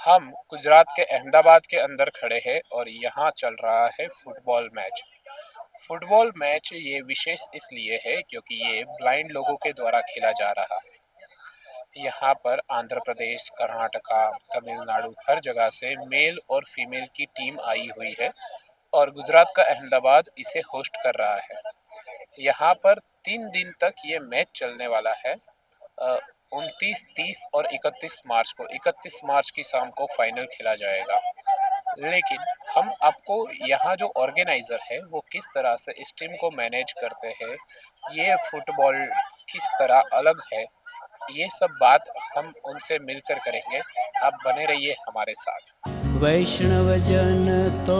हम गुजरात के अहमदाबाद के अंदर खड़े हैं और यहाँ चल रहा है फुटबॉल मैच। फुटबॉल मैच ये विशेष इसलिए है क्योंकि ये ब्लाइंड लोगों के द्वारा खेला जा रहा है। यहाँ पर आंध्र प्रदेश, कर्नाटका, तमिलनाडु हर जगह से मेल और फीमेल की टीम आई हुई है और गुजरात का अहमदाबाद इसे होस्ट कर रहा है। यहाँ पर 3 दिन तक ये मैच चलने वाला है। 29, 30 और 31 मार्च को, 31 मार्च की शाम को फाइनल खेला जाएगा। लेकिन हम आपको यहाँ जो ऑर्गेनाइजर है वो किस तरह से इस टीम को मैनेज करते हैं, ये फुटबॉल किस तरह अलग है, ये सब बात हम उनसे मिलकर करेंगे। आप बने रहिए हमारे साथ। वैष्णवजन तो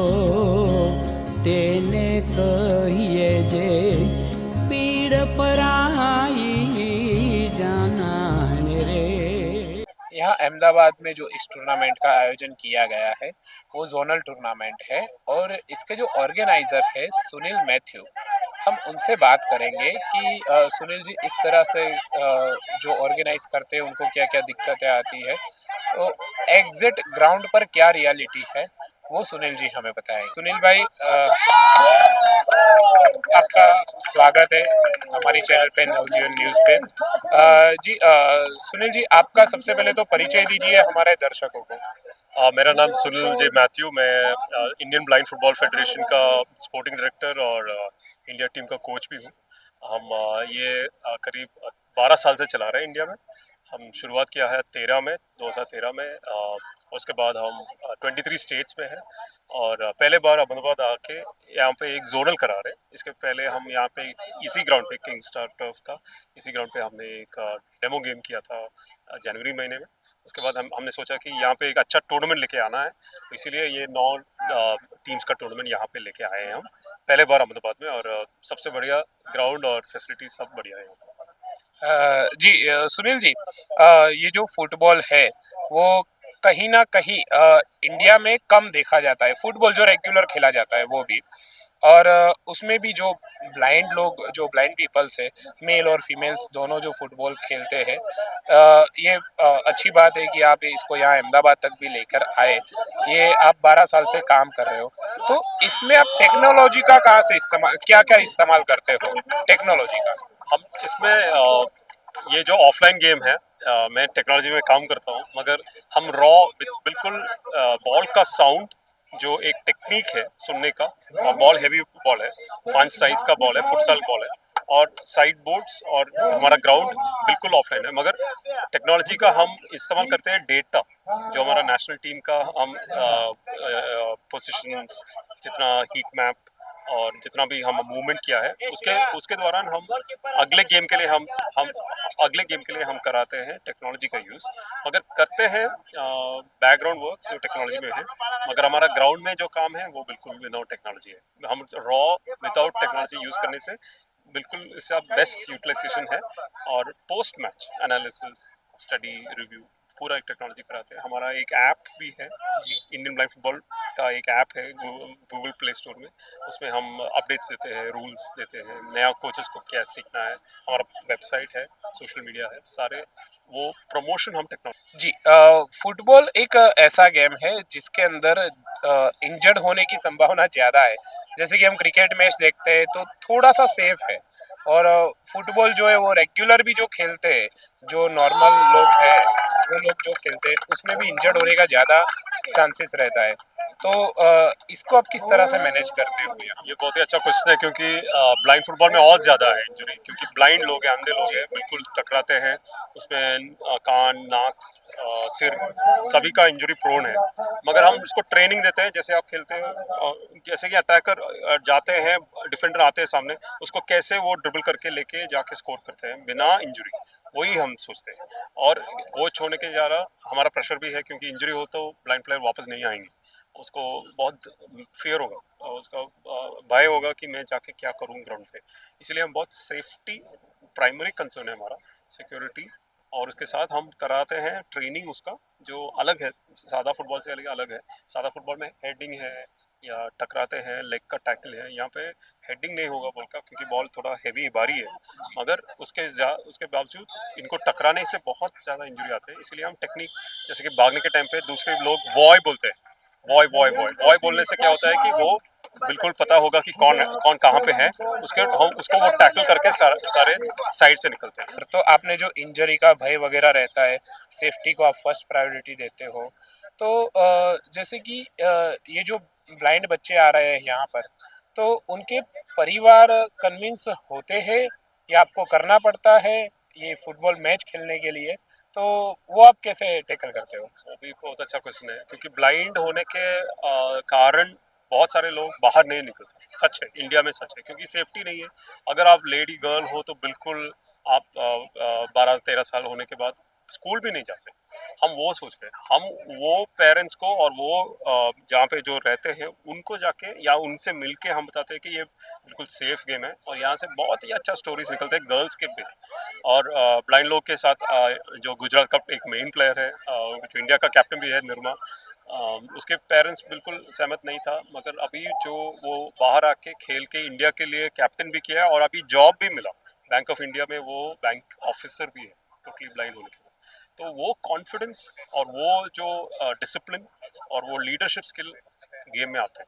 તેને કહીએ જે પીડ પરાઈ જાનાને રે। यहाँ अहमदाबाद में जो इस टूर्नामेंट का आयोजन किया गया है वो जोनल टूर्नामेंट है और इसके जो ऑर्गेनाइजर है सुनील मैथ्यू, हम उनसे बात करेंगे कि सुनील जी इस तरह से जो ऑर्गेनाइज करते हैं उनको क्या क्या दिक्कतें आती है, तो एग्जिट ग्राउंड पर क्या रियलिटी है वो सुनील जी हमें बताएंगे। सुनील भाई, आपका स्वागत है हमारी चैनल पे, नवजीवन न्यूज पे। जी, सुनील जी आपका सबसे पहले तो परिचय दीजिए हमारे दर्शकों को। मेरा नाम सुनील जे मैथ्यू, मैं इंडियन ब्लाइंड फुटबॉल फेडरेशन का स्पोर्टिंग डायरेक्टर और इंडिया टीम का कोच भी हूँ। हम ये करीब 12 साल से चला रहे हैं इंडिया में। हम शुरुआत किया है 2013 में। उसके बाद हम 23 स्टेट्स में हैं और पहले बार अहमदाबाद आके यहाँ पे एक जोनल करा रहे हैं। इसके पहले हम यहाँ पे इसी ग्राउंड पे, किंग स्टार टर्फ का इसी ग्राउंड पे हमने एक डेमो गेम किया था जनवरी महीने में। उसके बाद हमने सोचा कि यहाँ पे एक अच्छा टूर्नामेंट लेके आना है, इसीलिए ये 9 टीम्स का टूर्नामेंट यहाँ पे लेके आए हैं हम पहले बार अहमदाबाद में। और सबसे बढ़िया ग्राउंड और फैसिलिटी सब बढ़िया है यहाँ पे। जी, सुनील जी, ये जो फुटबॉल है वो कहीं ना कहीं इंडिया में कम देखा जाता है। फुटबॉल जो रेगुलर खेला जाता है वो भी, और उसमें भी जो ब्लाइंड लोग, जो ब्लाइंड पीपल्स है, मेल और फीमेल्स दोनों जो फुटबॉल खेलते हैं, ये अच्छी बात है कि आप इसको यहाँ अहमदाबाद तक भी लेकर आए। ये आप 12 साल से काम कर रहे हो, तो इसमें आप टेक्नोलॉजी का कहाँ से इस्तेमाल, क्या क्या इस्तेमाल करते हो टेक्नोलॉजी का? हम इसमें ये जो ऑफलाइन गेम है, मैं टेक्नोलॉजी में काम करता हूँ, मगर हम रॉ बिल्कुल बॉल का साउंड, जो एक टेक्निक है सुनने का, और बॉल हैवी बॉल है, 5 साइज का बॉल है, फुटसाल बॉल है, और साइड बोर्ड्स, और हमारा ग्राउंड बिल्कुल ऑफलाइन है। मगर टेक्नोलॉजी का हम इस्तेमाल करते हैं डेटा, जो हमारा नेशनल टीम का हम पोजीशंस, जितना हीट मैप और जितना भी हम मूवमेंट किया है, उसके उसके दौरान हम अगले गेम के लिए हम अगले गेम के लिए हम कराते हैं टेक्नोलॉजी का यूज़। मगर करते हैं बैकग्राउंड वर्क जो टेक्नोलॉजी में है, मगर हमारा ग्राउंड में जो काम है वो बिल्कुल विदाउट टेक्नोलॉजी है। हम रॉ विदाउट टेक्नोलॉजी यूज़ करने से बिल्कुल इसका बेस्ट यूटिलाइजेशन है। और post match analysis, study, review पूरा एक टेक्नोलॉजी कराते हैं। हमारा एक ऐप भी है, इंडियन ब्लाइंड फुटबॉल का एक ऐप है गूगल प्ले स्टोर में। उसमें हम अपडेट्स देते हैं, रूल्स देते हैं, नया कोचेस को क्या सीखना है। हमारा वेबसाइट है, सोशल मीडिया है, सारे वो प्रमोशन हम टेक्नोलॉजी। जी, फुटबॉल एक ऐसा गेम है जिसके अंदर इंजर्ड होने की संभावना ज़्यादा है। जैसे कि हम क्रिकेट मैच देखते हैं तो थोड़ा सा सेफ है, और फुटबॉल जो है वो रेगुलर भी जो खेलते हैं, जो नॉर्मल लोग हैं वो लोग जो खेलते हैं उसमें भी इंजर्ड होने का ज़्यादा चांसेस रहता है। तो इसको आप किस तरह से मैनेज करते हो यहाँ? ये बहुत ही अच्छा क्वेश्चन है, क्योंकि ब्लाइंड फुटबॉल में और ज़्यादा है इंजरी, क्योंकि ब्लाइंड लोग हैं, अंधे लोग हैं, बिल्कुल टकराते हैं उसमें। कान, नाक, सिर, सभी का इंजरी प्रोन है। मगर हम इसको ट्रेनिंग देते हैं, जैसे आप खेलते हैं, जैसे कि अटैकर जाते हैं, डिफेंडर आते हैं सामने, उसको कैसे वो ड्रिबल करके लेके जाके स्कोर करते हैं बिना इंजरी, वही हम सोचते हैं। और कोच होने के ज़्यादा हमारा प्रेशर भी है, क्योंकि इंजरी हो तो ब्लाइंड प्लेयर वापस नहीं आएंगे। उसको बहुत फियर होगा और उसका भय होगा कि मैं जाके क्या करूँ ग्राउंड पे। इसलिए हम बहुत सेफ्टी प्राइमरी कंसर्न है हमारा, सिक्योरिटी। और उसके साथ हम कराते हैं ट्रेनिंग उसका, जो अलग है, सादा फुटबॉल से अलग अलग है। सादा फुटबॉल में हेडिंग है, या टकराते हैं, लेग का टैकल है, यहाँ पे हेडिंग नहीं होगा बॉल का क्योंकि बॉल थोड़ा हैवी भारी है, मगर उसके बावजूद इनको टकराने से बहुत ज़्यादा इंजरी आते हैं। इसलिए हम टेक्निक, जैसे कि भागने के टाइम पे दूसरे लोग वॉय बोलते हैं, वॉय वॉय वॉय वॉय बोलने से क्या होता है कि वो बिल्कुल पता होगा कि कौन कहाँ पे है, हम उसको वो टैकल करके सारे साइड से निकलते हैं। तो आपने जो इंजरी का भय वगैरह रहता है, सेफ्टी को आप फर्स्ट प्रायोरिटी देते हो, तो जैसे कि ये जो ब्लाइंड बच्चे आ रहे हैं यहाँ पर, तो उनके परिवार कन्विंस होते हैं या आपको करना पड़ता है ये फुटबॉल मैच खेलने के लिए, तो वो आप कैसे टैकल करते हो? वो भी बहुत अच्छा क्वेश्चन है क्योंकि ब्लाइंड होने के कारण बहुत सारे लोग बाहर नहीं निकलते। सच है, इंडिया में सच है, क्योंकि सेफ्टी नहीं है। अगर आप लेडी गर्ल हो तो बिल्कुल आप 12-13 साल होने के बाद स्कूल भी नहीं जाते। हम वो सोच रहे हैं, हम वो पेरेंट्स को और वो जहाँ पे जो रहते हैं उनको जाके या उनसे मिलके हम बताते हैं कि ये बिल्कुल सेफ गेम है, और यहाँ से बहुत ही अच्छा स्टोरीज निकलते हैं गर्ल्स के पे। और ब्लाइंड लोग के साथ जो गुजरात का एक मेन प्लेयर है, जो इंडिया का कैप्टन भी है, निर्मा, उसके पेरेंट्स बिल्कुल सहमत नहीं था, मगर अभी जो वो बाहर आके खेल के इंडिया के लिए कैप्टन भी किया है और अभी जॉब भी मिला बैंक ऑफ इंडिया में, वो बैंक ऑफिसर भी है टोटली ब्लाइंड होने के बाद। तो वो कॉन्फिडेंस और वो जो डिसिप्लिन और वो लीडरशिप स्किल गेम में आता है।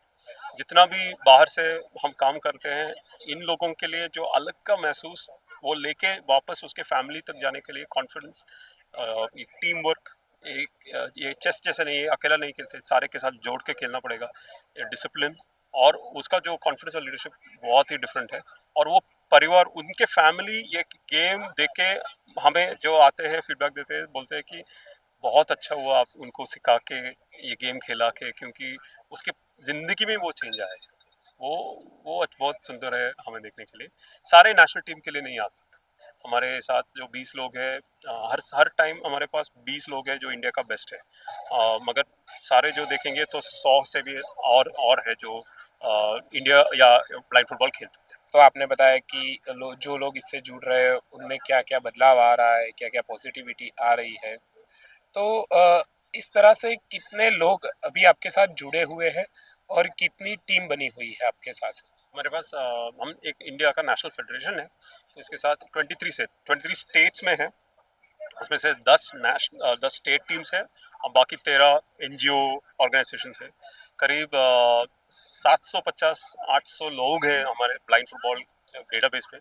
जितना भी बाहर से हम काम करते हैं, इन लोगों के लिए जो अलग का महसूस, वो लेके वापस उसके फैमिली तक जाने के लिए कॉन्फिडेंस, एक टीम वर्क, ये चेस जैसे नहीं है, अकेला नहीं खेलते, सारे के साथ जोड़ के खेलना पड़ेगा, डिसिप्लिन, और उसका जो कॉन्फिडेंस और लीडरशिप बहुत ही डिफरेंट है। और वो परिवार, उनके फैमिली ये गेम देख के हमें जो आते हैं फीडबैक देते हैं, बोलते हैं कि बहुत अच्छा हुआ आप उनको सिखा के ये गेम खेला के, क्योंकि उसके ज़िंदगी में वो चेंज आया है। वो बहुत सुंदर है हमें देखने के लिए। सारे नेशनल टीम के लिए नहीं आ सकते। हमारे साथ जो 20 लोग हैं, हर टाइम हमारे पास 20 लोग हैं जो इंडिया का बेस्ट है, मगर सारे जो देखेंगे तो 100 से भी और है जो इंडिया या ब्लाइंड फुटबॉल खेलते हैं। तो आपने बताया कि जो लोग इससे जुड़ रहे हैं उनमें क्या क्या बदलाव आ रहा है, क्या क्या पॉजिटिविटी आ रही है, तो इस तरह से कितने लोग अभी आपके साथ जुड़े हुए हैं और कितनी टीम बनी हुई है आपके साथ? हमारे पास हम एक इंडिया का नेशनल फेडरेशन है, तो इसके साथ 23 स्टेट्स में है। उसमें से 10 स्टेट टीम्स है और बाकी 13 एनजीओ ऑर्गेनाइजेशंस है। करीब 750-800 लोग हैं हमारे ब्लाइंड फुटबॉल डेटाबेस में।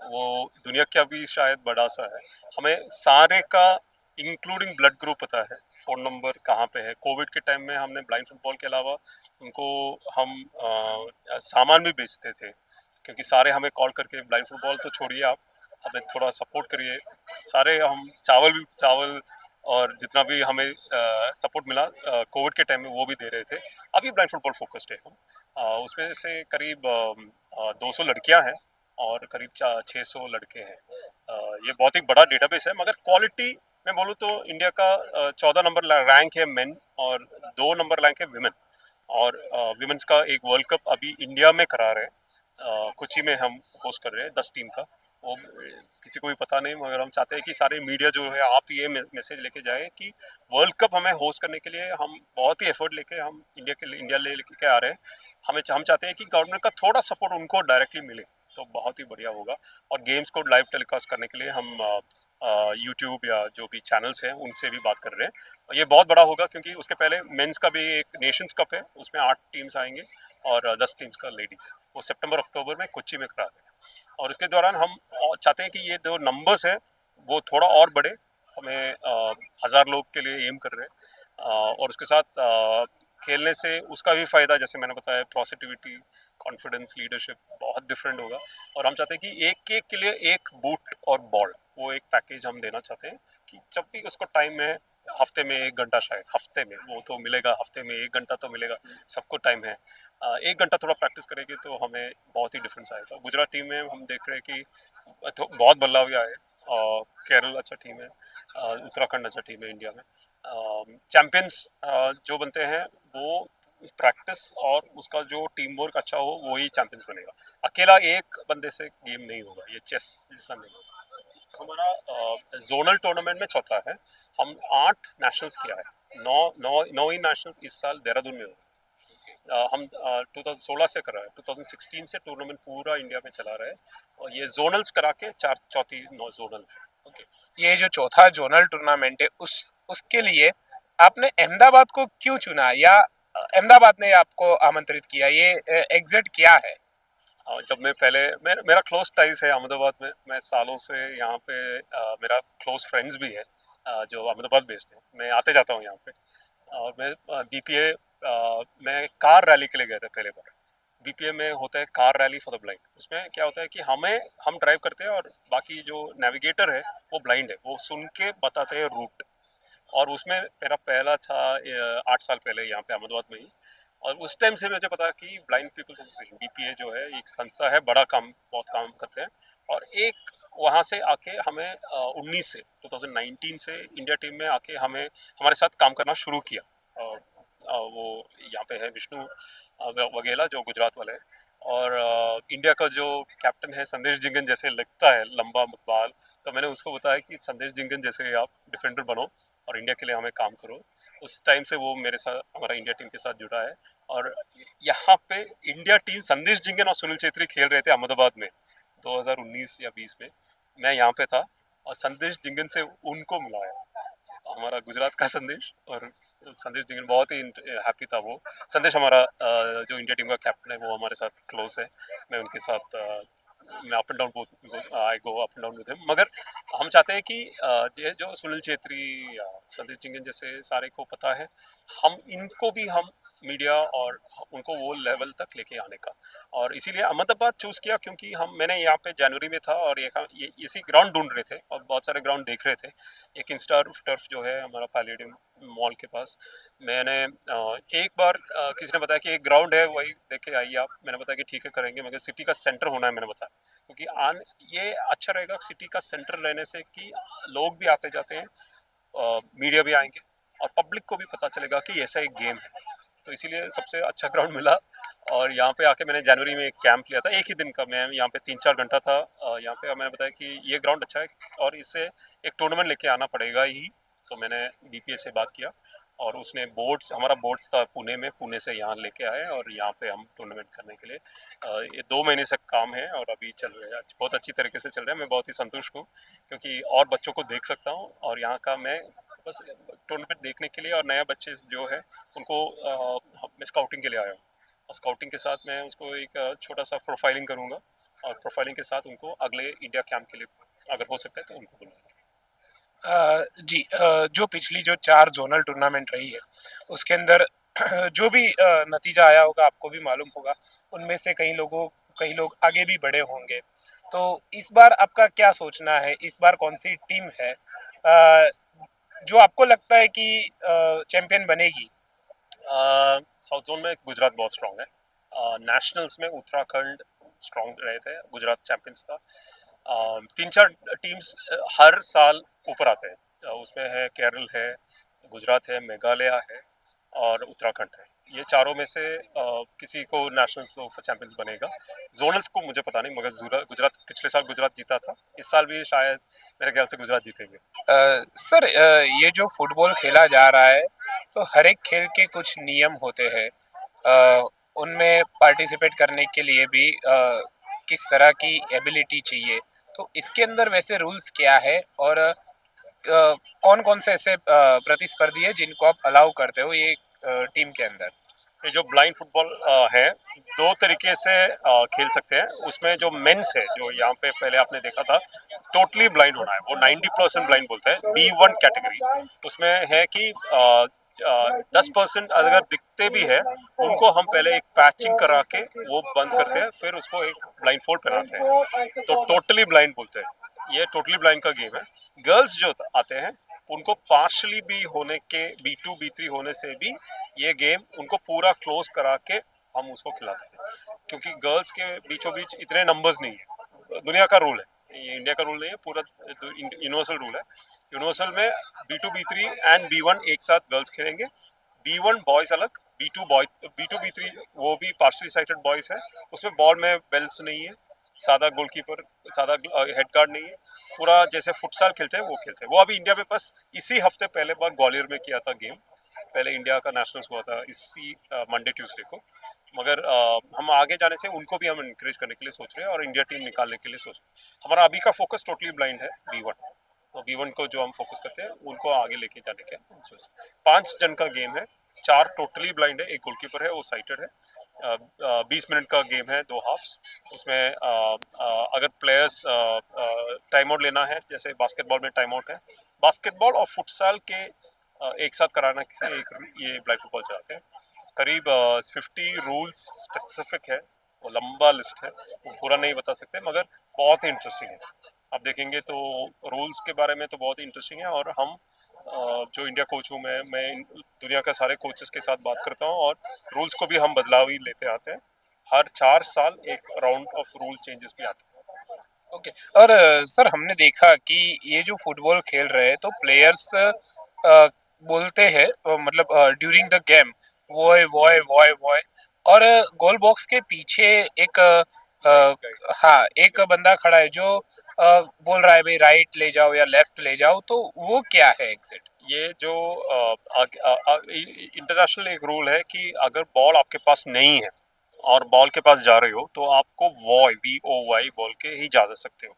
वो दुनिया का भी शायद बड़ा सा है। हमें सारे का इंक्लूडिंग ब्लड ग्रुप पता है, फ़ोन नंबर कहाँ पे है। कोविड के टाइम में हमने ब्लाइंड फुटबॉल के अलावा उनको हम सामान भी बेचते थे, क्योंकि सारे हमें कॉल करके ब्लाइंड फुटबॉल तो छोड़िए आप, हमें थोड़ा सपोर्ट करिए। सारे हम चावल और जितना भी हमें सपोर्ट मिला कोविड के टाइम में वो भी दे रहे थे। अभी ब्लाइंड फुटबॉल फोकस्ड है हम। उसमें से करीब 200 लड़कियां हैं और करीब 600 लड़के हैं। ये बहुत ही बड़ा डेटाबेस है, मगर क्वालिटी में बोलूँ तो इंडिया का 14 नंबर रैंक है मेन और 2 नंबर रैंक है विमेन। और विमेंस का एक वर्ल्ड कप अभी इंडिया में करा रहे हैं, कोची में हम होस्ट कर रहे हैं 10 टीम का। वो किसी को भी पता नहीं, मगर हम चाहते हैं कि सारे मीडिया जो है आप ये मैसेज लेके जाए कि वर्ल्ड कप हमें होस्ट करने के लिए हम बहुत ही एफर्ट लेके हम इंडिया ले लेके आ रहे हैं। हम चाहते हैं कि गवर्नमेंट का थोड़ा सपोर्ट उनको डायरेक्टली मिले तो बहुत ही बढ़िया होगा। और गेम्स को लाइव टेलीकास्ट करने के लिए हम यूट्यूब या जो भी चैनल्स हैं उनसे भी बात कर रहे हैं। ये बहुत बड़ा होगा क्योंकि उसके पहले मेंस का भी एक नेशंस कप है, उसमें 8 टीम्स आएंगे और 10 टीम्स का लेडीज, वो सितंबर अक्टूबर में कोच्चि में करा रहे हैं। और इसके दौरान हम चाहते हैं कि ये जो नंबर्स है वो थोड़ा और बढ़े। हमें 1000 लोग के लिए एम कर रहे हैं। और उसके साथ खेलने से उसका भी फ़ायदा, जैसे मैंने बताया, पॉजिटिविटी, कॉन्फिडेंस, लीडरशिप बहुत डिफरेंट होगा। और हम चाहते हैं कि एक एक के लिए एक बूट और बॉल, वो एक पैकेज हम देना चाहते हैं कि जब भी उसको टाइम है, हफ्ते में 1 घंटा, शायद हफ्ते में वो तो मिलेगा, हफ्ते में 1 घंटा तो मिलेगा, सबको टाइम है। 1 घंटा थोड़ा प्रैक्टिस करेंगे तो हमें बहुत ही डिफरेंस आएगा। गुजरात टीम में हम देख रहे हैं कि तो बहुत बदलाव आया है। केरल अच्छा टीम है, उत्तराखंड अच्छा टीम है इंडिया में। चैंपियंस जो बनते हैं वो प्रैक्टिस और उसका जो टीम वर्क अच्छा हो वही चैंपियंस बनेगा। अकेला एक बंदे से गेम नहीं होगा, ये चेस जैसा नहीं होगा। हमारा जोनल टूर्नामेंट में चौथा है। हम 8 नेशनल्स किया है, 9 ही नेशनल्स इस साल देहरादून में होगा। हम 2016 से कर रहे हैं, 2016 से टूर्नामेंट पूरा इंडिया में चला रहे हैं और ये जोनल्स करा के चौथी जोनल है। ओके, ये जो चौथा जोनल टूर्नामेंट है उसके लिए आपने अहमदाबाद को क्यों चुना, या अहमदाबाद ने आपको आमंत्रित किया, ये एग्जैक्ट क्या है? जब मैं पहले मेरा क्लोज टाइज है अहमदाबाद में, मैं सालों से यहाँ पे मेरा क्लोज फ्रेंड्स भी है जो अहमदाबाद बेस्ड है, मैं आते जाता हूँ यहाँ पे। और मैं बीपीए मैं कार रैली के लिए गए थे पहले बार। बीपीए में होता है car rally for the blind. उसमें क्या होता है कि हम ड्राइव करते हैं और बाकी जो नेविगेटर है वो ब्लाइंड है, वो सुन के बताते हैं रूट। और उसमें मेरा पहला था 8 साल पहले यहाँ पे अहमदाबाद में ही। और उस टाइम से मुझे पता कि ब्लाइंड पीपल्स एसोसिएशन बीपीए जो है एक संस्था है, बड़ा काम बहुत काम करते हैं। और एक वहाँ से आके हमें 19 से 2019 से इंडिया टीम में आके हमें हमारे साथ काम करना शुरू किया। वो यहाँ पे है विष्णु वगेला जो गुजरात वाले हैं। और इंडिया का जो कैप्टन है संदेश जिंगन जैसे लगता है, लंबा बाल। तो मैंने उसको बताया कि संदेश जिंगन जैसे आप डिफेंडर बनो और इंडिया के लिए हमें काम करो। उस टाइम से वो मेरे साथ, हमारा इंडिया टीम के साथ जुड़ा है। और यहाँ पे इंडिया टीम संदेश जिंगन और सुनील छेत्री खेल रहे थे अहमदाबाद में 2019 या 20 में। मैं यहाँ पे था और संदेश जिंगन से उनको मिलाया, हमारा गुजरात का संदेश। और संदेश जिंगन बहुत ही हैप्पी था वो। संदेश हमारा जो इंडिया टीम का कैप्टन है वो हमारे साथ क्लोज है। मैं उनके साथ मैं up and down I go up and down with him. मगर हम चाहते हैं कि ये जो सुनील छेत्री या संदेश जिंगन जैसे सारे को पता है, हम इनको भी हम मीडिया और उनको वो लेवल तक लेके आने का। और इसीलिए अहमदाबाद चूज़ किया क्योंकि मैंने यहाँ पे जनवरी में था और ये इसी ग्राउंड ढूंढ रहे थे और बहुत सारे ग्राउंड देख रहे थे। एक इंस्टा टर्फ जो है हमारा पैलेडियम मॉल के पास, मैंने एक बार किसी ने बताया कि एक ग्राउंड है वही देख के आइए आप। मैंने बताया कि ठीक है करेंगे, मगर सिटी का सेंटर होना है मैंने बताया, क्योंकि ये अच्छा रहेगा सिटी का सेंटर रहने से कि लोग भी आते जाते हैं, मीडिया भी आएंगे और पब्लिक को भी पता चलेगा कि ऐसा एक गेम है। तो इसीलिए सबसे अच्छा ग्राउंड मिला। और यहाँ पे आके मैंने जनवरी में एक कैंप लिया था, एक ही दिन का। मैं यहाँ पे 3-4 घंटा था यहाँ पे। मैंने बताया कि ये ग्राउंड अच्छा है और इससे एक टूर्नामेंट लेके आना पड़ेगा ही। तो मैंने बीपीए से बात किया और उसने हमारा बोर्ड्स था पुणे में, पुणे से यहाँ लेके आए और यहाँ पे हम टूर्नामेंट करने के लिए ये 2 महीने से काम है और अभी चल रहा है, बहुत अच्छी तरीके से चल रहा है। मैं बहुत ही संतुष्ट हूँ क्योंकि और बच्चों को देख सकता हूँ और यहाँ का मैं बस टूर्नामेंट देखने के लिए और नए बच्चे जो है उनको मैं स्काउटिंग के लिए आया हूँ। और स्काउटिंग के साथ मैं उसको एक छोटा सा प्रोफाइलिंग करूँगा और प्रोफाइलिंग के साथ उनको अगले इंडिया कैंप के लिए अगर हो सकता है तो उनको बुलाएंगे। जी, जो पिछली जो 4 जोनल टूर्नामेंट रही है उसके अंदर जो भी नतीजा आया होगा आपको भी मालूम होगा, उनमें से कई लोग आगे भी बढ़े होंगे। तो इस बार आपका क्या सोचना है, इस बार कौन सी टीम है जो आपको लगता है कि चैंपियन बनेगी? साउथ जोन में गुजरात बहुत स्ट्रांग है। नेशनल्स में उत्तराखंड स्ट्रांग रहे थे, गुजरात चैंपियंस था। 3-4 टीम्स हर साल ऊपर आते हैं, उसमें है केरल है, गुजरात है, मेघालय है और उत्तराखंड है। ये चारों में से किसी को नेशनल्स तो चैंपियंस बनेगा। जोनल्स को मुझे पता नहीं, मगर गुजरात पिछले साल गुजरात जीता था, इस साल भी शायद मेरे ख्याल से गुजरात जीतेंगे। सर, ये जो फुटबॉल खेला जा रहा है तो हर एक खेल के कुछ नियम होते हैं, उनमें पार्टिसिपेट करने के लिए भी किस तरह की एबिलिटी चाहिए, तो इसके अंदर वैसे रूल्स क्या है और कौन कौन से ऐसे प्रतिस्पर्धी है जिनको आप अलाउ करते हो ये टीम के अंदर? ये जो ब्लाइंड फुटबॉल है, 2 तरीके से खेल सकते हैं। उसमें जो मेंस है, जो यहाँ पे पहले आपने देखा था, टोटली ब्लाइंड होना है, वो 90% ब्लाइंड बोलते हैं, B1 कैटेगरी। उसमें है कि 10% अगर दिखते भी है उनको हम पहले एक पैचिंग करा के वो बंद करते हैं, फिर उसको एक ब्लाइंड फोल्ड पहनाते हैं, तो टोटली ब्लाइंड बोलते हैं। ये टोटली ब्लाइंड का गेम है। गर्ल्स जो आते हैं उनको पार्शली भी होने के, B2 B3 होने से भी ये गेम उनको पूरा क्लोज करा के हम उसको खिलाते हैं, क्योंकि गर्ल्स के बीचों बीच इतने नंबर्स नहीं है। दुनिया का रूल है, ये इंडिया का रूल नहीं है, पूरा यूनिवर्सल रूल है। यूनिवर्सल में B2 B3 एंड B1 एक साथ गर्ल्स खेलेंगे। B1 बॉयज अलग, B2 B3 वो भी पार्शली साइटेड बॉयज है। उसमें बॉल में बेल्स नहीं है, सादा गोलकीपर, सादा हेड गार्ड नहीं है, पूरा जैसे फुटसाल खेलते हैं वो खेलते हैं। वो अभी इंडिया में बस इसी हफ्ते पहले बार ग्वालियर में किया था गेम, पहले इंडिया का नेशनल्स हुआ था इसी मंडे ट्यूसडे को, मगर हम आगे जाने से उनको भी हम इंकरेज करने के लिए सोच रहे हैं और इंडिया टीम निकालने के लिए सोच रहे हैं। हमारा अभी का फोकस टोटली ब्लाइंड है B1, तो B1 को जो हम फोकस करते हैं उनको आगे लेके जाने के हम सोच रहे हैं। 5 जन का गेम है, 4 टोटली ब्लाइंड है, एक गोलकीपर है वो साइटेड है। 20 मिनट का गेम है, 2 हाफ्स। उसमें अगर प्लेयर्स टाइम आउट लेना है, जैसे बास्केटबॉल में टाइम आउट है, बास्केटबॉल और फुटसाल के एक साथ कराना से एक ये ब्लाइंड फुटबॉल चलाते हैं। करीब 50 रूल्स स्पेसिफिक है, वो लंबा लिस्ट है, वो पूरा नहीं बता सकते, मगर बहुत ही इंटरेस्टिंग है। आप देखेंगे तो रूल्स के बारे में तो बहुत ही इंटरेस्टिंग है। और हम जो इंडिया कोच हूँ मैं दुनिया के सारे कोचेस के साथ बात करता हूँ और रूल्स को भी हम बदलाव ही लेते आते हैं। हर 4 साल एक राउंड ऑफ रूल चेंजेस भी आते हैं। ओके। और सर हमने देखा कि ये जो फुटबॉल खेल रहे हैं तो प्लेयर्स बोलते हैं मतलब ड्यूरिंग द गेम वॉय वॉय वॉय वॉय, और गोल बॉक्स के पीछे एक हाँ एक बंदा खड़ा है जो बोल रहा है भाई राइट ले जाओ या लेफ्ट ले जाओ, तो वो क्या है एग्जैक्ट? ये जो इंटरनेशनल एक रूल है कि अगर बॉल आपके पास नहीं है और बॉल के पास जा रहे हो तो आपको VOY बोल के ही जा सकते हो।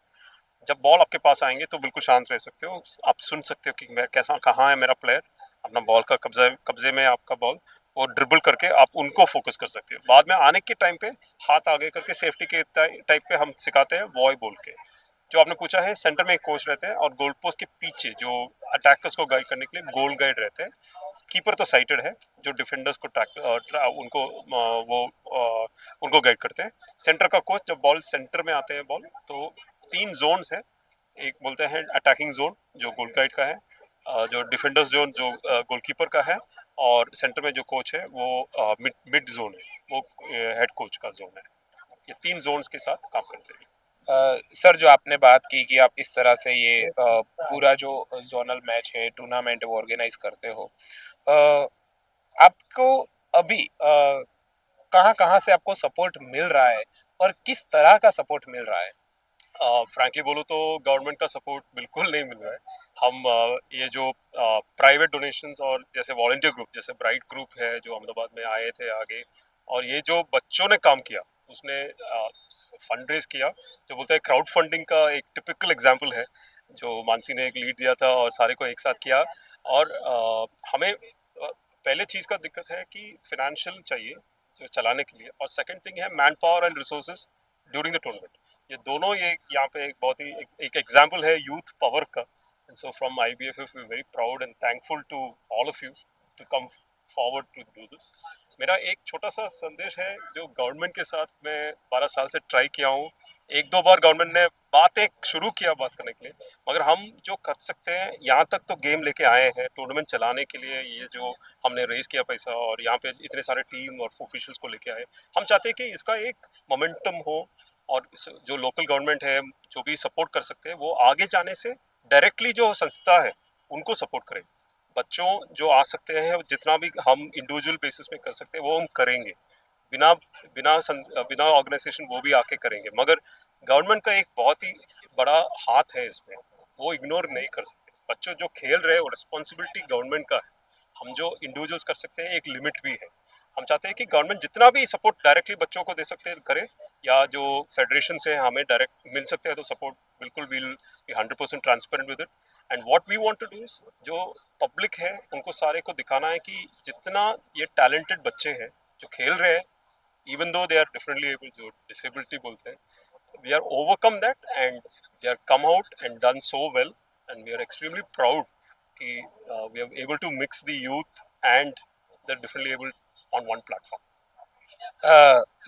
जब बॉल आपके पास आएंगे तो बिल्कुल शांत रह सकते हो, आप सुन सकते हो कि मैं कैसा कहाँ है मेरा प्लेयर, अपना बॉल का कब्जे में आपका बॉल, वो ड्रिबल करके आप उनको फोकस कर सकते हो। बाद में आने के टाइम पे हाथ आगे करके सेफ्टी के टाइप पे हम सिखाते हैं वॉय बोल के। जो आपने पूछा है, सेंटर में एक कोच रहते हैं और गोल पोस्ट के पीछे जो अटैकर्स को गाइड करने के लिए गोल गाइड रहते हैं। कीपर तो साइटेड है, जो डिफेंडर्स को उनको उनको गाइड करते हैं। सेंटर का कोच, जब बॉल सेंटर में आते हैं बॉल, तो 3 जोन्स है। एक बोलते हैं अटैकिंग जोन जो गोल गाइड का है, जो डिफेंडर्स जोन जो गोलकीपर का है, और सेंटर में जो कोच है वो मिड जोन है, वो हेड कोच का जोन है। ये 3 जोन्स के साथ काम करते हैं। सर जो आपने बात की कि आप इस तरह से ये पूरा जो जोनल मैच है टूर्नामेंट वो ऑर्गेनाइज करते हो, अ, आपको अभी कहाँ कहाँ से आपको सपोर्ट मिल रहा है और किस तरह का सपोर्ट मिल रहा है? फ्रैंकली बोलूँ तो गवर्नमेंट का सपोर्ट बिल्कुल नहीं मिल रहा है। हम ये जो प्राइवेट डोनेशंस और जैसे वॉलंटियर ग्रुप, जैसे ब्राइट ग्रुप है जो अहमदाबाद में आए थे आगे, और ये जो बच्चों ने काम किया, उसने फंड रेज किया, जो बोलते हैं क्राउड फंडिंग का एक टिपिकल एग्जाम्पल है, जो मानसी ने एक लीड दिया था और सारे को एक साथ किया। और हमें पहले चीज़ का दिक्कत है कि फिनेंशियल चाहिए जो चलाने के लिए, और सेकंड थिंग है man power and resources during the tournament. ये दोनों ये यहाँ पे एक बहुत ही एक एग्जाम्पल है यूथ पावर का। And so from IBFF we very proud and thankful to all of you to come forward to do this. मेरा एक छोटा सा संदेश है, जो गवर्नमेंट के साथ मैं 12 साल से ट्राई किया हूँ। एक दो बार गवर्नमेंट ने बातें शुरू किया बात करने के लिए, मगर हम जो कर सकते हैं, यहाँ तक तो गेम लेके आए हैं टूर्नामेंट चलाने के लिए, ये जो हमने रेज किया पैसा और यहाँ पे इतने सारे टीम और ऑफिशियल्स को लेके आए, हम चाहते हैं कि इसका एक मोमेंटम हो, और जो लोकल गवर्नमेंट है जो भी सपोर्ट कर सकते हैं वो आगे जाने से डायरेक्टली जो संस्था है उनको सपोर्ट करें। बच्चों जो आ सकते हैं, जितना भी हम इंडिविजुअल बेसिस में कर सकते हैं वो हम करेंगे, बिना बिना बिना ऑर्गेनाइजेशन वो भी आके करेंगे, मगर गवर्नमेंट का एक बहुत ही बड़ा हाथ है इसमें, वो इग्नोर नहीं कर सकते। बच्चों जो खेल रहे हैं वो रिस्पॉन्सिबिलिटी गवर्नमेंट का है, हम जो इंडिविजुअल्स कर सकते हैं एक लिमिट भी है। हम चाहते हैं कि गवर्नमेंट जितना भी सपोर्ट डायरेक्टली बच्चों को दे सकते हैं करे, या जो फेडरेशन से हमें डायरेक्ट मिल सकते हैं तो सपोर्ट बिल्कुल will be 100% transparent with it. And what we want to do is, जो पब्लिक है उनको सारे को दिखाना है कि जितना ये टैलेंटेड बच्चे हैं जो खेल रहे हैं, even though they are differently able, जो डिसेबिलिटी बोलते हैं, we are overcome that and they are come out and done so well, and we are extremely proud कि we are able to mix the youth and the differently able on one platform.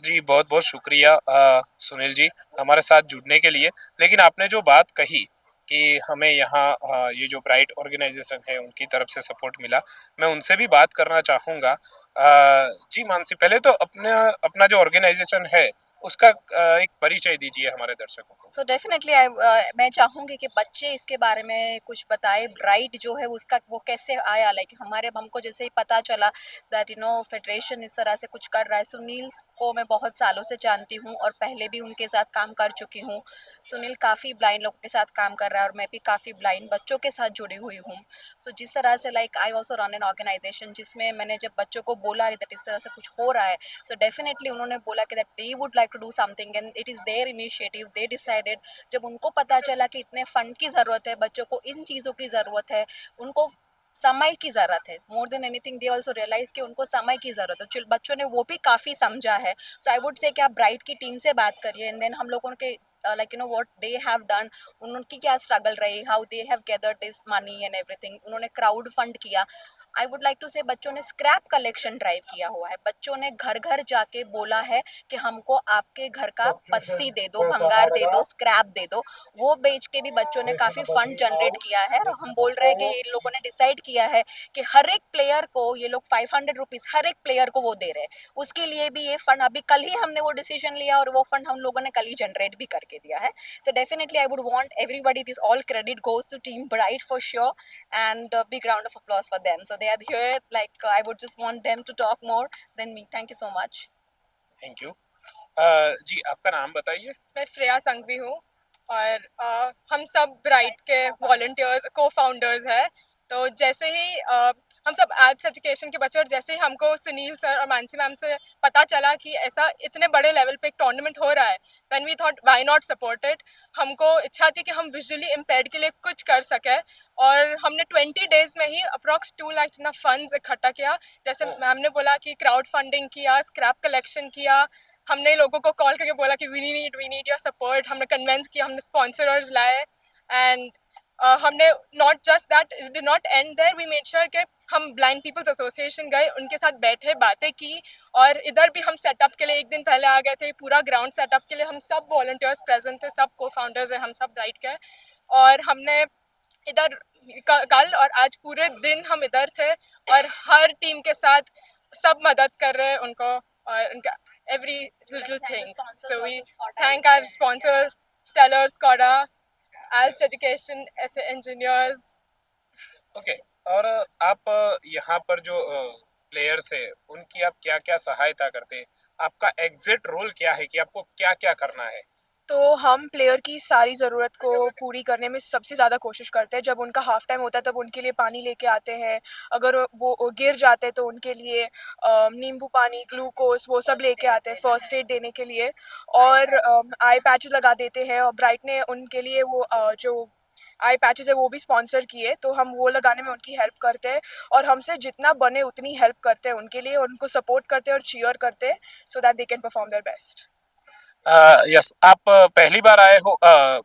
जी बहुत बहुत शुक्रिया सुनील जी हमारे साथ जुड़ने के लिए। लेकिन आपने जो बात कही कि हमें यहाँ ये जो ब्राइट ऑर्गेनाइजेशन है उनकी तरफ से सपोर्ट मिला, मैं उनसे भी बात करना चाहूँगा। जी मानसी, पहले तो अपना अपना जो ऑर्गेनाइजेशन है उसका एक परिचय दीजिए हमारे दर्शकों को। सो डेफिनेटली मैं चाहूँगी कि बच्चे इसके बारे में कुछ बताए। ब्राइट जो है उसका वो कैसे आया, लाइक हमारे हमको जैसे ही पता चला दैट फेडरेशन इस तरह से कुछ कर रहा है। सुनील को मैं बहुत सालों से जानती हूँ और पहले भी उनके साथ काम कर चुकी हूँ। सुनील काफ़ी ब्लाइंड लोगों के साथ काम कर रहा है और मैं भी काफ़ी ब्लाइंड बच्चों के साथ जुड़ी हुई हूँ। सो जिस तरह से like I also run an organization जिसमें मैंने जब बच्चों को बोला दैट इस तरह से कुछ हो रहा है, सो डेफिनेटली उन्होंने बोला कि that they would like to do something and it is their initiative, they decided. जब उनको पता चला कि इतने फंड की ज़रूरत है, बच्चों को इन चीज़ों की ज़रूरत है, उनको समय की ज़रूरत है, more than anything they also realise कि उनको समय की ज़रूरत है। बच्चों ने वो भी काफ़ी समझा है। सो आई वुड से कि आप ब्राइट की टीम से बात करिए एंड देन हम लोगों के like what they have done, उनकी क्या स्ट्रगल रही, how they have gathered this money and everything. उन्होंने क्राउड फंड किया। आई वुड लाइक टू से बच्चों ने स्क्रैप कलेक्शन ड्राइव किया हुआ है। बच्चों ने घर घर जाके बोला है कि हमको आपके घर का पत्ती दे दो, भंगार दे दो, स्क्रैप दे दो। वो बेच के भी बच्चों ने काफ़ी फंड जनरेट किया है और हम बोल रहे हैं कि इन लोगों ने डिसाइड किया है कि हर एक प्लेयर को ये लोग 500 रुपीज़ हर एक प्लेयर को वो दे रहे हैं। उसके लिए भी ये फंड अभी कल ही हमने वो डिसीजन लिया और वो फंड हम लोगों ने कल ही जनरेट भी करके दिया है। So definitely I would want everybody, this all credit goes to team Bright for sure, and a big round of applause for them. So they are here, like I would just want them to talk more than me. Thank you so much. Thank you. जी आपका नाम बताइए। मैं श्रेया संघवी हूँ और हम सब bright के वॉलंटियर्स को फाउंडर्स हैं। तो जैसे ही हम सब आर्ट्स एजुकेशन के बच्चे, और जैसे ही हमको सुनील सर और मानसी मैम से पता चला कि ऐसा इतने बड़े लेवल पे एक टूर्नामेंट हो रहा है, then we thought why not support it. हमको इच्छा थी कि हम विजुअली इम्पेयर्ड के लिए कुछ कर सकें और हमने 20 डेज में ही अप्रॉक्स 2 लाख जितना फंड्स इकट्ठा किया। जैसे मैम ने बोला कि क्राउड फंडिंग किया, स्क्रैप कलेक्शन किया, हमने लोगों को कॉल करके बोला कि वी नीड योर सपोर्ट। हमने कन्वेंस किया, हमने स्पॉन्सर्स लाए एंड हमने not just that did not end there, we made sure कि हम ब्लाइंड पीपल्स एसोसिएशन गए, उनके साथ बैठे, बातें की और इधर भी हम सेटअप के लिए एक दिन पहले आ गए थे। पूरा ग्राउंड सेटअप के लिए हम सब वॉलंटियर्स प्रेजेंट थे, सब को फाउंडर्स हैं हम सब ब्राइट के, और हमने इधर कल और आज पूरे दिन हम इधर थे और हर टीम के साथ सब मदद कर रहे हैं उनको और उनका every little thing. So we thank our sponsor, Stellar, Skoda, Alps Education, ऐसे engineers. ओके। और आप यहाँ पर जो प्लेयर्स है उनकी आप क्या क्या सहायता करते हैं, आपका एग्जिट रोल क्या है कि आपको क्या क्या करना है? तो हम प्लेयर की सारी ज़रूरत को पूरी करने में सबसे ज़्यादा कोशिश करते हैं। जब उनका हाफ़ टाइम होता है तब उनके लिए पानी लेके आते हैं। अगर वो गिर जाते हैं तो उनके लिए नींबू पानी, ग्लूकोज़ वो सब लेके आते हैं फ़र्स्ट एड देने के लिए, और आई पैचेस लगा देते हैं। और ब्राइट ने उनके लिए वो जो आई पैचेस है वो भी स्पॉन्सर किए, तो हम वो लगाने में उनकी हेल्प करते हैं और हमसे जितना बने उतनी हेल्प करते हैं उनके लिए, और उनको सपोर्ट करते हैं और चीयर करते हैं so that they can perform their best. Yes, आप पहली बार आए हो,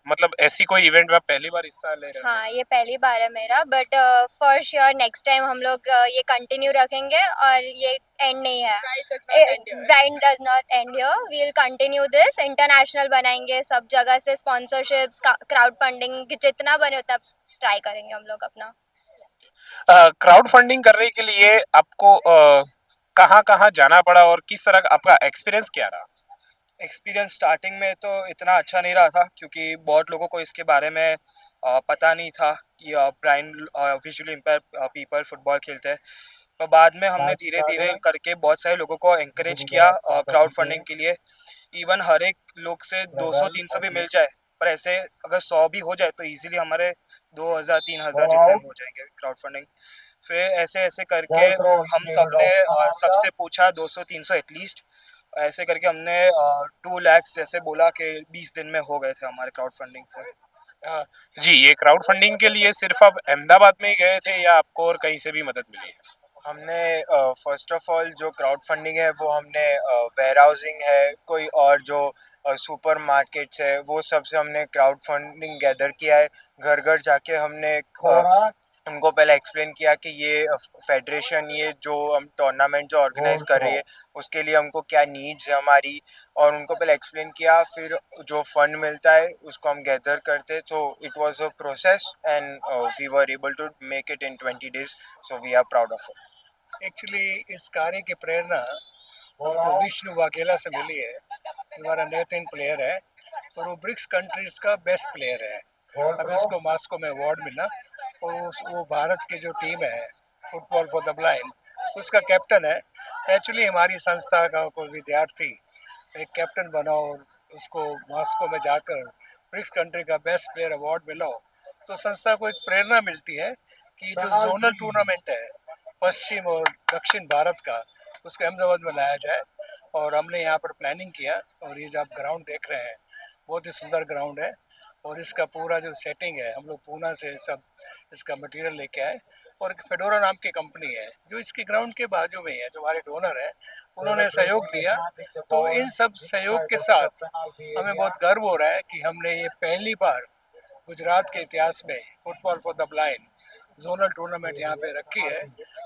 मतलब ऐसी कोई इवेंट में आप पहली बार हिस्सा ले रहे हो? हाँ, ये पहली बार है मेरा, but for sure next time हम लोग ये कंटिन्यू रखेंगे और ये एंड नहीं है। Bright does not end here, we will continue this, international बनाएंगे सब जगह से, स्पॉन्सरशिप्स, क्राउड फंडिंग जितना बने उतना ट्राई करेंगे हम लोग अपना। क्राउड फंडिंग करने के लिए आपको कहाँ कहाँ जाना पड़ा और किस तरह का आपका एक्सपीरियंस क्या रहा? एक्सपीरियंस स्टार्टिंग में तो इतना अच्छा नहीं रहा था क्योंकि बहुत लोगों को इसके बारे में पता नहीं था कि blind visually impair people football खेलते हैं। पर बाद में हमने धीरे धीरे करके बहुत सारे लोगों को एंकरेज किया क्राउड फंडिंग के लिए। इवन हर एक लोग से 200-300 भी मिल जाए, पर ऐसे अगर 100 भी हो जाए तो इजीली हमारे 2000-3000 जितने हो जाएंगे क्राउड फंडिंग। फिर ऐसे ऐसे करके हम सब ने सबसे पूछा 200-300 एटलीस्ट, ऐसे करके हमने 2 लाख जैसे बोला कि 20 दिन में हो गए थे हमारे क्राउड फंडिंग से। जी, ये क्राउड फंडिंग के लिए सिर्फ आप अहमदाबाद में ही गए थे या आपको और कहीं से भी मदद मिली है? हमने फर्स्ट ऑफ ऑल जो क्राउड फंडिंग है वो हमने वेयर हाउसिंग है, कोई और जो सुपर मार्केट्स है वो सबसे हमने क्राउड फंडिंग गैदर किया है। घर घर जाके हमने उनको पहले एक्सप्लेन किया कि ये फेडरेशन, ये जो हम टूर्नामेंट जो ऑर्गेनाइज कर रही है उसके लिए हमको क्या नीड्स है हमारी, और उनको पहले एक्सप्लेन किया। फिर जो फंड मिलता है उसको हम गैदर करते। So it was a process and we were able to make it in 20 days, so we are proud of it. Actually इस कार्य की प्रेरणा हमको विष्णु वाघेला से मिली है। हमारा नेथिन प्लेयर है और वो ब्रिक्स कंट्रीज का बेस्ट प्लेयर है। अभी उसको मॉस्को में अवार्ड मिला और वो भारत की जो टीम है फुटबॉल फॉर द ब्लाइंड उसका कैप्टन है। एक्चुअली हमारी संस्था का कोई विद्यार्थी एक कैप्टन बना और उसको मॉस्को में जाकर ब्रिक्स कंट्री का बेस्ट प्लेयर अवार्ड मिला तो संस्था को एक प्रेरणा मिलती है कि जो जोनल टूर्नामेंट है पश्चिम और दक्षिण भारत का उसको अहमदाबाद में लाया जाए। और हमने यहाँ पर प्लानिंग किया और ये जो आप ग्राउंड देख रहे हैं बहुत ही सुंदर ग्राउंड है और इसका पूरा जो सेटिंग है हम लोग पूना से सब इसका मटेरियल लेके आए और एक फेडोरा नाम की कंपनी है जो इसके ग्राउंड के बाजू में है, जो हमारे डोनर है उन्होंने सहयोग दिया। तो इन सब सहयोग के साथ हमें बहुत गर्व हो रहा है कि हमने ये पहली बार गुजरात के इतिहास में football for the blind zonal tournament यहाँ पे रखी है।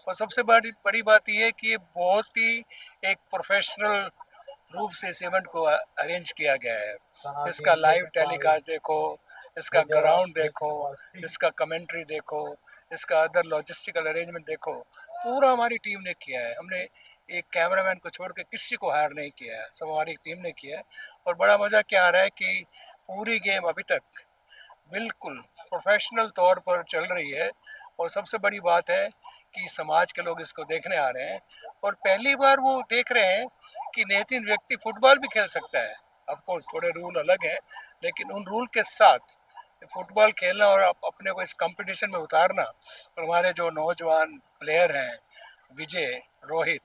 और सबसे बड़ी बात ये है कि ये बहुत ही एक प्रोफेशनल रूप से इस इवेंट को अरेंज किया गया है। इसका लाइव टेलीकास्ट देखो, इसका ग्राउंड देखो, इसका कमेंट्री देखो, इसका अदर लॉजिस्टिकल अरेंजमेंट देखो, पूरा हमारी टीम ने किया है। हमने एक कैमरामैन को छोड़ के किसी को हायर नहीं किया है, सब हमारी टीम ने किया है। और बड़ा मज़ा क्या आ रहा है कि पूरी गेम अभी तक बिल्कुल प्रोफेशनल तौर पर चल रही है और सबसे बड़ी बात है कि समाज के लोग इसको देखने आ रहे हैं और पहली बार वो देख रहे हैं कि नेतिन व्यक्ति फुटबॉल भी खेल सकता है। ऑफ कोर्स थोड़े रूल अलग हैं लेकिन उन रूल के साथ फुटबॉल खेलना और अपने को इस कंपटीशन में उतारना। और हमारे जो नौजवान प्लेयर हैं विजय, रोहित,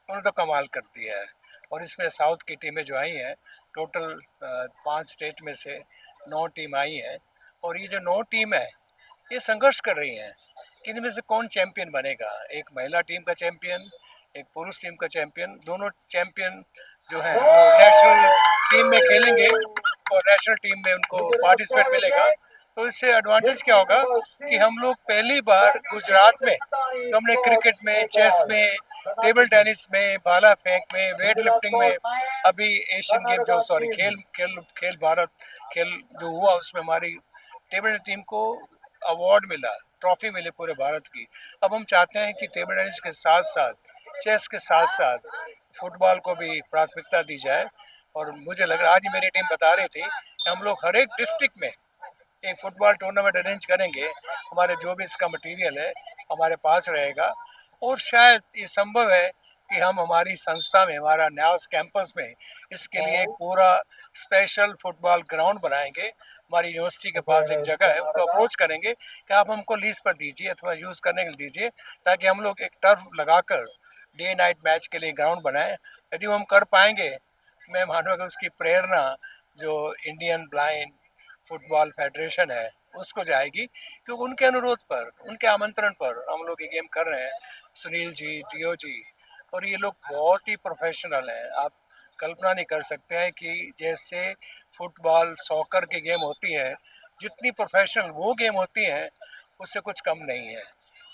उन्होंने तो कमाल कर दिया है। और इसमें साउथ की टीमें जो आई हैं टोटल 5 स्टेट में से 9 टीम आई हैं और ये जो 9 टीम है ये संघर्ष कर रही हैं कि इनमें से कौन चैंपियन बनेगा। एक महिला टीम का चैंपियन, एक पुरुष टीम का चैंपियन, दोनों चैंपियन जो है वो नेशनल टीम में खेलेंगे और नेशनल टीम में उनको पार्टिसिपेट मिलेगा। तो इससे एडवांटेज क्या होगा कि हम लोग पहली बार गुजरात में तो हमने क्रिकेट में, चेस में, टेबल टेनिस में, भाला फेंक में, वेट लिफ्टिंग में, अभी एशियन गेम जो खेल भारत खेल जो हुआ उसमें हमारी टेबल टीम को अवार्ड मिला, ट्रॉफी मिली पूरे भारत की। अब हम चाहते हैं कि टेबल टेनिस के साथ साथ, चेस के साथ साथ फुटबॉल को भी प्राथमिकता दी जाए। और मुझे लग रहा आज ही मेरी टीम बता रही थी कि हम लोग हर एक डिस्ट्रिक्ट में एक फुटबॉल टूर्नामेंट अरेंज करेंगे। हमारे जो भी इसका मटेरियल है हमारे पास रहेगा और शायद ये संभव है कि हम हमारी संस्था में, हमारा न्यास कैंपस में इसके लिए एक पूरा स्पेशल फुटबॉल ग्राउंड बनाएंगे। हमारी यूनिवर्सिटी के पास एक जगह है, उनको अप्रोच करेंगे कि आप हमको लीज पर दीजिए अथवा यूज़ करने के लिए दीजिए ताकि हम लोग एक टर्फ लगाकर डे नाइट मैच के लिए ग्राउंड बनाएं। यदि वो हम कर पाएंगे मैं मानूंगा उसकी प्रेरणा जो इंडियन ब्लाइंड फुटबॉल फेडरेशन है उसको जाएगी, क्योंकि उनके अनुरोध पर, उनके आमंत्रण पर हम लोग ये गेम कर रहे हैं। सुनील जी, टीओ जी और ये लोग बहुत ही प्रोफेशनल हैं। आप कल्पना नहीं कर सकते हैं कि जैसे फुटबॉल, सॉकर की गेम होती है, जितनी प्रोफेशनल वो गेम होती है उससे कुछ कम नहीं है।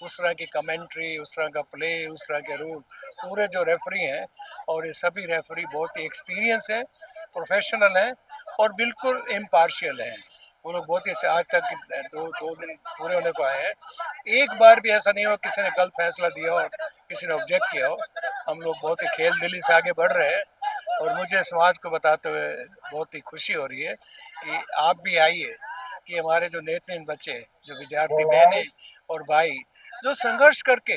उस तरह की कमेंट्री, उस तरह का प्ले, उस तरह के रूल, पूरे जो रेफरी हैं और ये सभी रेफरी बहुत ही एक्सपीरियंस है, प्रोफेशनल हैं और बिल्कुल इम्पार्शियल हैं। वो लोग बहुत ही अच्छे, आज तक दो दिन पूरे होने को आए हैं, एक बार भी ऐसा नहीं हो किसी ने गलत फैसला दिया हो, किसी ने ऑब्जेक्ट किया हो। हम लोग बहुत ही खेल दिली से आगे बढ़ रहे हैं और मुझे समाज को बताते हुए बहुत ही खुशी हो रही है कि आप भी आइए, कि हमारे जो नेत्रहीन बच्चे, जो विद्यार्थी बहनें और भाई जो संघर्ष करके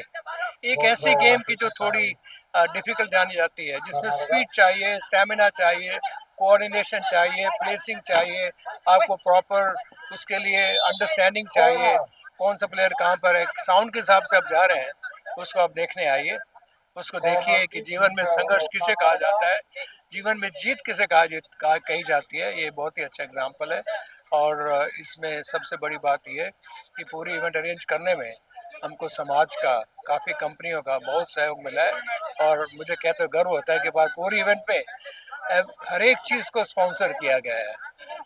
एक ऐसी गेम की जो थोड़ी डिफिकल्ट जानी जाती है, जिसमें स्पीड चाहिए, स्टेमिना चाहिए, कोऑर्डिनेशन चाहिए, प्लेसिंग चाहिए, आपको प्रॉपर उसके लिए अंडरस्टैंडिंग चाहिए, कौन सा प्लेयर कहाँ पर है, साउंड के हिसाब से आप जा रहे हैं, उसको आप देखने आइए, उसको देखिए कि जीवन में संघर्ष किसे कहा जाता है, जीवन में जीत किसे कही जाती है। ये बहुत ही अच्छा एग्जाम्पल है और इसमें सबसे बड़ी बात ये कि पूरी इवेंट अरेंज करने में हमको समाज का, काफ़ी कंपनियों का बहुत सहयोग मिला है और मुझे कहते गर्व होता है कि पूरी इवेंट में हर एक चीज़ को स्पॉन्सर किया गया है।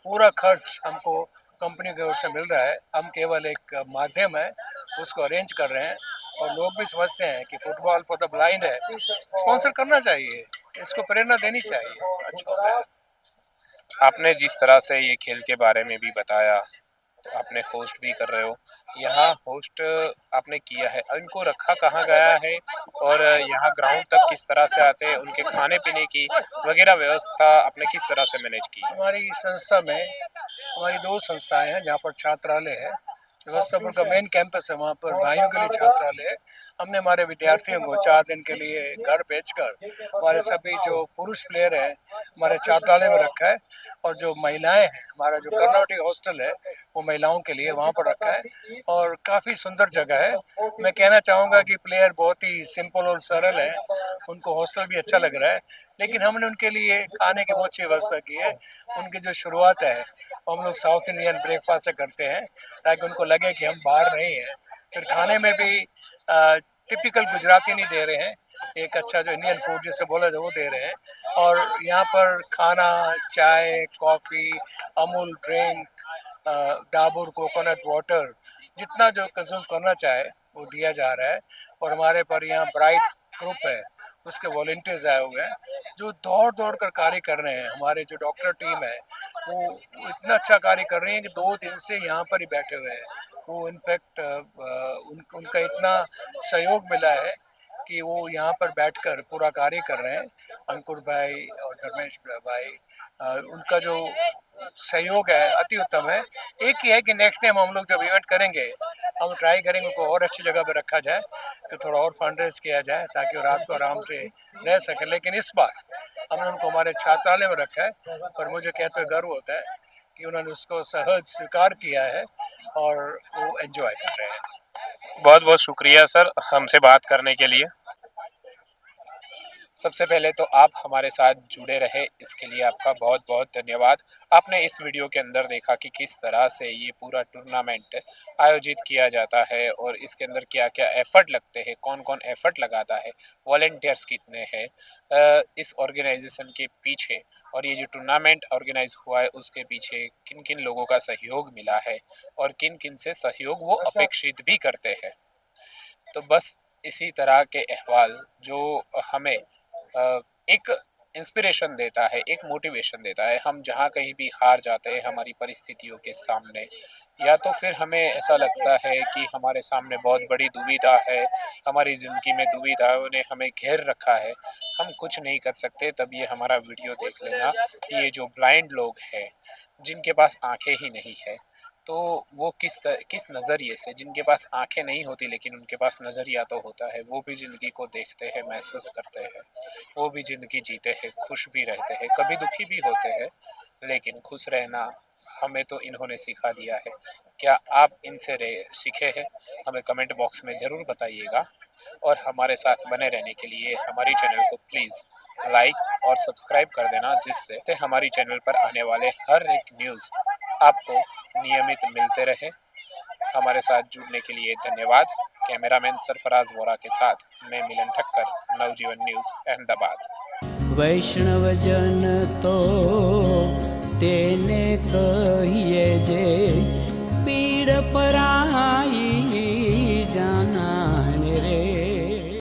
पूरा खर्च हमको कंपनी की ओर से मिल रहा है, हम केवल एक माध्यम है, उसको अरेंज कर रहे हैं और लोग भी समझते हैं कि फुटबॉल फॉर द ब्लाइंड है, स्पॉन्सर करना चाहिए, इसको प्रेरणा देनी चाहिए, अच्छा होता है। आपने जिस तरह से ये खेल के बारे में भी बताया तो आपने होस्ट भी कर रहे हो, यहाँ होस्ट आपने किया है, इनको रखा कहाँ गया है और यहाँ ग्राउंड तक किस तरह से आते हैं, उनके खाने पीने की वगैरह व्यवस्था आपने किस तरह से मैनेज की? हमारी संस्था में हमारी 2 संस्थाएं हैं जहाँ पर छात्रालय है। व्यवस्थापुर का मेन कैंपस है, वहाँ पर भाइयों के लिए छात्रालय है। हमने हमारे विद्यार्थियों को 4 दिन के लिए घर भेजकर हमारे सभी जो पुरुष प्लेयर हैं हमारे छात्रालय में रखा है, और जो महिलाएं हैं, हमारा जो कर्नाटक हॉस्टल है वो महिलाओं के लिए वहाँ पर रखा है, और काफ़ी सुंदर जगह है। मैं कहना चाहूँगा कि प्लेयर बहुत ही सिंपल और सरल है, उनको हॉस्टल भी अच्छा लग रहा है, लेकिन हमने उनके लिए खाने की बहुत अच्छी व्यवस्था की है। उनकी जो शुरुआत है वो हम लोग साउथ इंडियन ब्रेकफास्ट से करते हैं, ताकि उनको लगे कि हम बाहर नहीं हैं। फिर खाने में भी टिपिकल गुजराती नहीं दे रहे हैं, एक अच्छा जो इंडियन फूड जिसे बोला जाए वो दे रहे हैं। और यहाँ पर खाना, चाय, coffee, Amul drink, Dabur coconut water, जितना जो कंज्यूम करना चाहे वो दिया जा रहा है। और हमारे पर यहाँ ब्राइट ग्रुप है, उसके वॉलंटियर्स आए हुए हैं जो दौड़ कर कार्य कर रहे हैं। हमारे जो डॉक्टर टीम है वो इतना अच्छा कार्य कर रही है कि 2 दिन से यहाँ पर ही बैठे हुए हैं। वो इनफैक्ट उनका इतना सहयोग मिला है कि वो यहाँ पर बैठकर पूरा कार्य कर रहे हैं। अंकुर भाई और धर्मेश भाई, उनका जो सहयोग है अति उत्तम है। एक ही है कि नेक्स्ट टाइम हम लोग जब इवेंट करेंगे हम ट्राई करेंगे उनको और अच्छी जगह पर रखा जाए, कि थोड़ा और फंड रेज किया जाए ताकि वो रात को आराम से रह सके। लेकिन इस बार हमने उनको हमारे छात्रालय में रखा है, और मुझे कहते हुए गर्व होता है कि उन्होंने उसको सहज स्वीकार किया है और वो एंजॉय कर रहे हैं। बहुत बहुत शुक्रिया सर हमसे बात करने के लिए। सबसे पहले तो आप हमारे साथ जुड़े रहे, इसके लिए आपका बहुत बहुत धन्यवाद। आपने इस वीडियो के अंदर देखा कि किस तरह से ये पूरा टूर्नामेंट आयोजित किया जाता है और इसके अंदर क्या क्या एफ़र्ट लगते हैं, कौन कौन एफ़र्ट लगाता है, वॉलंटियर्स कितने हैं इस ऑर्गेनाइजेशन के पीछे, और ये जो टूर्नामेंट ऑर्गेनाइज हुआ है उसके पीछे किन किन लोगों का सहयोग मिला है और किन किन से सहयोग वो अपेक्षित भी करते हैं। तो बस इसी तरह के अहवाल जो हमें एक इंस्पिरेशन देता है, एक मोटिवेशन देता है। हम जहाँ कहीं भी हार जाते हैं हमारी परिस्थितियों के सामने, या तो फिर हमें ऐसा लगता है कि हमारे सामने बहुत बड़ी दुविधा है, हमारी ज़िंदगी में दुविधाओं ने हमें घेर रखा है, हम कुछ नहीं कर सकते, तब ये हमारा वीडियो देख लेना कि ये जो ब्लाइंड लोग हैं जिनके पास आंखें ही नहीं है, तो वो किस नज़रिए से, जिनके पास आंखें नहीं होती लेकिन उनके पास नज़रिया तो होता है, वो भी ज़िंदगी को देखते हैं, महसूस करते हैं, वो भी ज़िंदगी जीते हैं, खुश भी रहते हैं, कभी दुखी भी होते हैं, लेकिन खुश रहना हमें तो इन्होंने सिखा दिया है। क्या आप इनसे सीखे हैं? हमें कमेंट बॉक्स में ज़रूर बताइएगा, और हमारे साथ बने रहने के लिए हमारी चैनल को प्लीज़ लाइक और सब्सक्राइब कर देना, जिससे हमारी चैनल पर आने वाले हर एक न्यूज़ आपको नियमित मिलते रहे। हमारे साथ जुड़ने के लिए धन्यवाद। कैमरामैन सरफराज वोरा के साथ मैं मिलन ठक्कर, नवजीवन न्यूज़ अहमदाबाद। वैष्णवजन तो तेने कहिए जे पीड़ पराई।